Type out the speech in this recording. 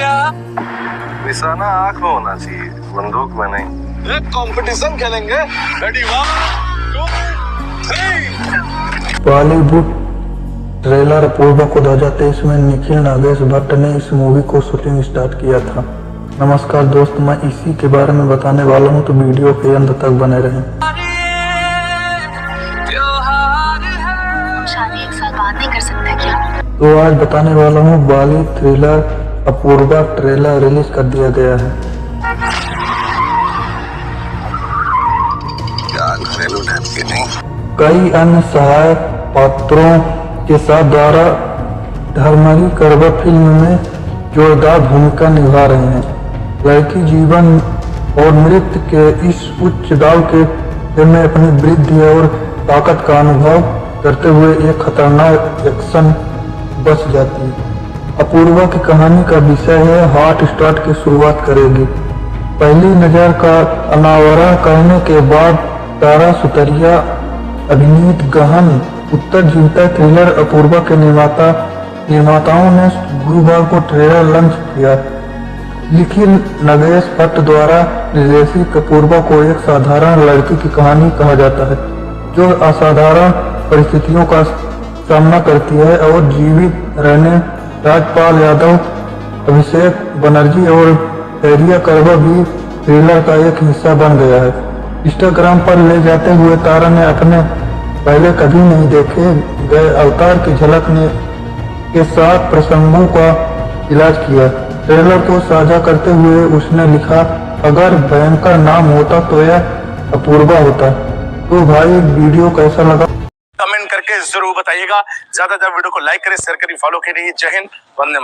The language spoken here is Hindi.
निशाना आंख में होना चाहिए, बंदूक में नहीं। एक कंपटीशन खेलेंगे। रेडी 1 2 3। बॉलीवुड ट्रेलर अपूर्वा को 2023 में निखिल नागेश भट्ट ने इस मूवी को शूटिंग स्टार्ट किया था। नमस्कार दोस्त, मैं इसी के बारे में बताने वाला हूं, तो वीडियो के अंत तक बने रहें। शादी एक साथ बात नहीं कर सकते क्या? तो आज बताने वाला हूं, Bollywood thriller Apurva trailer release कर दिया गया है। घरेलू टाइप की नहीं, कई अन्य सहायक पात्रों के साथ द्वारा धर्मरी करवा फिल्म में जोरदार भूमिका निभा रहे हैं। लड़की जीवन और मृत्यु के इस उच्च दाव के में अपनी वृद्धि और ताकत का अनुभव करते हुए एक खतरनाक एक्शन बच जाती है। अपूर्वा की कहानी का विषय है हॉट स्टार्ट की शुरुआत करेगी। पहली नजर का अनावरण करने के बाद तारा सुतरिया अभिनीत गहन उत्तर जीवता थ्रिलर अपूर्वा के निर्माताओं ने गुरुवार को ट्रेलर लॉन्च किया। निखिल नागेश भट्ट द्वारा निर्देशित अपूर्वा को एक साधारण लड़की की कहानी कहा जाता है, जो असाधारण परिस्थितियों का सामना करती है और जीवित रहने राजपाल यादव, अभिषेक बनर्जी और एरिया करवा भी थ्रिलर का एक हिस्सा बन गया है। इंस्टाग्राम पर ले जाते हुए तारा ने अपने पहले कभी नहीं देखे गए अवतार की झलक के साथ प्रसंगों का इलाज किया। ट्रेलर को साझा करते हुए उसने लिखा, अगर भयंकर नाम होता तो यह अपूर्वा होता। तो भाई वीडियो कैसा लगा कमेंट करके जरूर बताइएगा। ज्यादा वीडियो को लाइक करें, शेयर करें, फॉलो करिए। जय हिंद, वंदे मातरम।